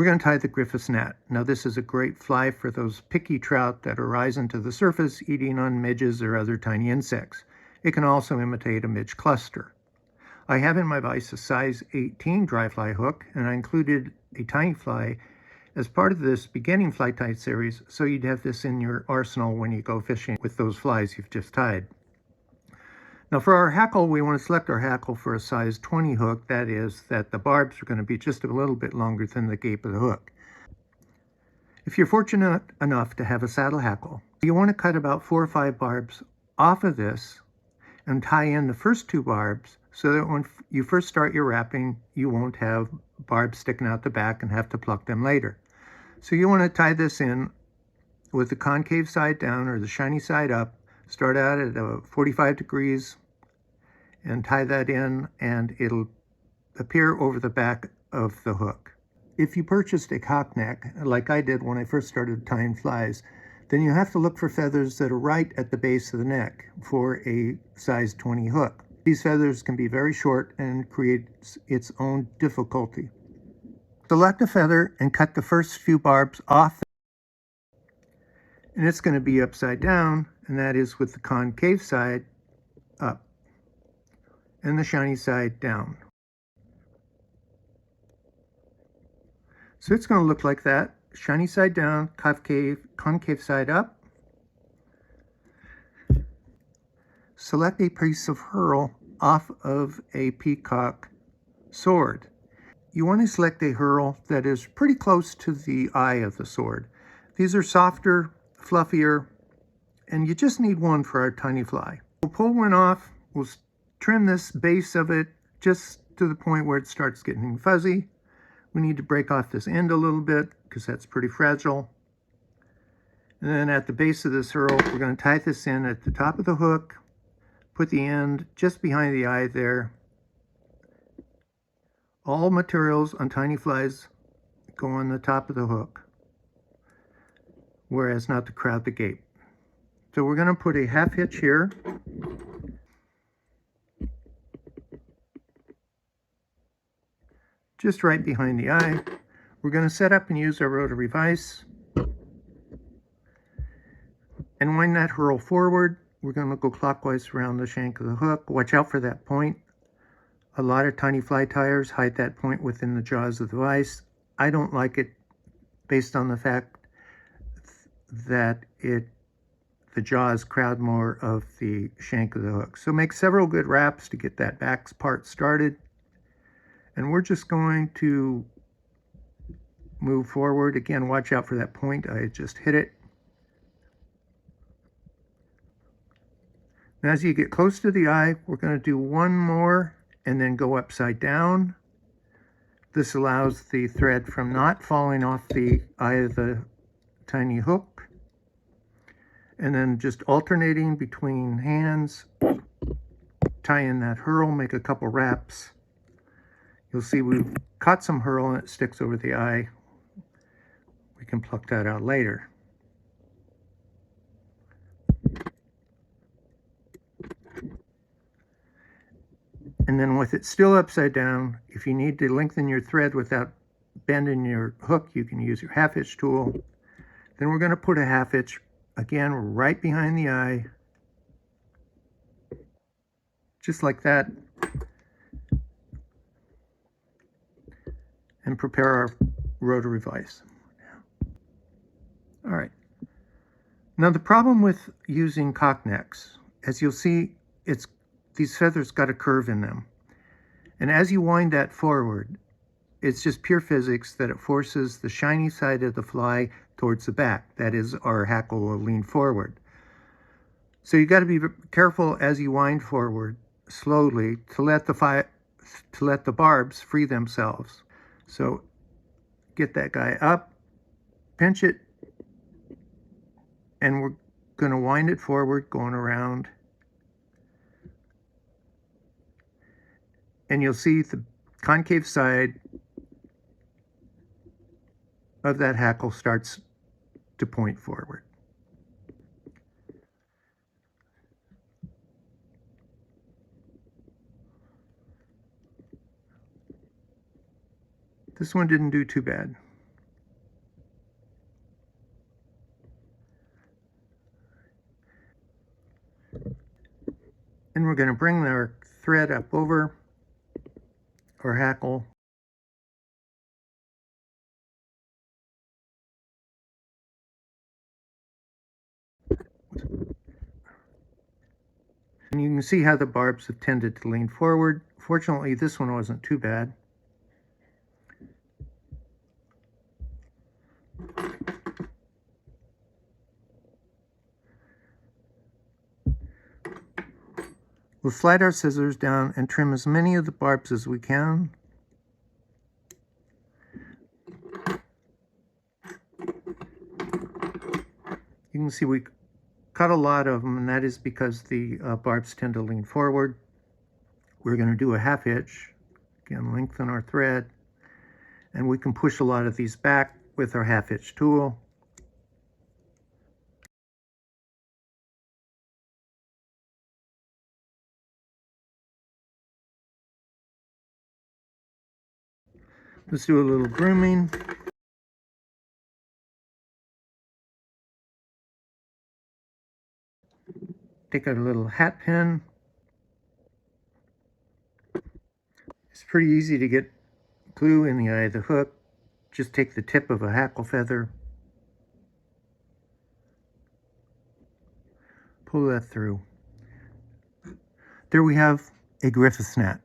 We're going to tie the Griffiths gnat. Now this is a great fly for those picky trout that are rising to the surface eating on midges or other tiny insects. It can also imitate a midge cluster. I have in my vise a size 18 dry fly hook, and I included a tiny fly as part of this beginning fly tie series, so you'd have this in your arsenal when you go fishing with those flies you've just tied. Now for our hackle, we want to select our hackle for a size 20 hook. That is, that the barbs are going to be just a little bit longer than the gape of the hook. If you're fortunate enough to have a saddle hackle, you want to cut about 4 or 5 barbs off of this and tie in the first 2 barbs so that when you first start your wrapping, you won't have barbs sticking out the back and have to pluck them later. So you want to tie this in with the concave side down or the shiny side up. Start out at 45 degrees and tie that in, and it'll appear over the back of the hook. If you purchased a cock neck, like I did when I first started tying flies, then you have to look for feathers that are right at the base of the neck for a size 20 hook. These feathers can be very short and create its own difficulty. Select a feather and cut the first few barbs off, and it's going to be upside down, and that is with the concave side up and the shiny side down. So it's going to look like that: shiny side down, concave side up. Select a piece of herl off of a peacock sword. You want to select a herl that is pretty close to the eye of the sword. These are softer, fluffier, and you just need one for our tiny fly. We'll pull one off. We'll trim this base of it just to the point where it starts getting fuzzy. We need to break off this end a little bit because that's pretty fragile. And then at the base of this herl, we're going to tie this in at the top of the hook, put the end just behind the eye there. All materials on tiny flies go on the top of the hook, whereas not to crowd the gape. So we're going to put a half hitch here. Just right behind the eye. We're going to set up and use our rotary vise and wind that herl forward. We're going to go clockwise around the shank of the hook. Watch out for that point. A lot of tiny fly tyers hide that point within the jaws of the vise. I don't like it based on the fact that the jaws crowd more of the shank of the hook. So make several good wraps to get that back part started. And we're just going to move forward. Again, watch out for that point. I just hit it. And as you get close to the eye, we're going to do one more and then go upside down. This allows the thread from not falling off the eye of the tiny hook. And then just alternating between hands, tie in that herl, make a couple wraps. You'll see we've caught some herl and it sticks over the eye. We can pluck that out later. And then with it still upside down, if you need to lengthen your thread without bending your hook, you can use your half hitch tool. Then we're going to put a half hitch, again, right behind the eye. Just like that. And prepare our rotary vise. All right. Now the problem with using cock necks, as you'll see, these feathers got a curve in them. And as you wind that forward, it's just pure physics that it forces the shiny side of the fly towards the back. That is, our hackle will lean forward. So you got to be careful as you wind forward slowly to let the barbs free themselves. So get that guy up, pinch it, and we're going to wind it forward, going around. And you'll see the concave side of that hackle starts to point forward. This one didn't do too bad. we're going to bring our thread up over our hackle. And you can see how the barbs have tended to lean forward. Fortunately, this one wasn't too bad. We'll slide our scissors down and trim as many of the barbs as we can. You can see we cut a lot of them, and that is because the barbs tend to lean forward. We're going to do a half hitch. Again, lengthen our thread, and we can push a lot of these back with our half hitch tool. Let's do a little grooming. Take out a little hat pin. It's pretty easy to get glue in the eye of the hook. Just take the tip of a hackle feather, pull that through. There we have a Griffiths gnat.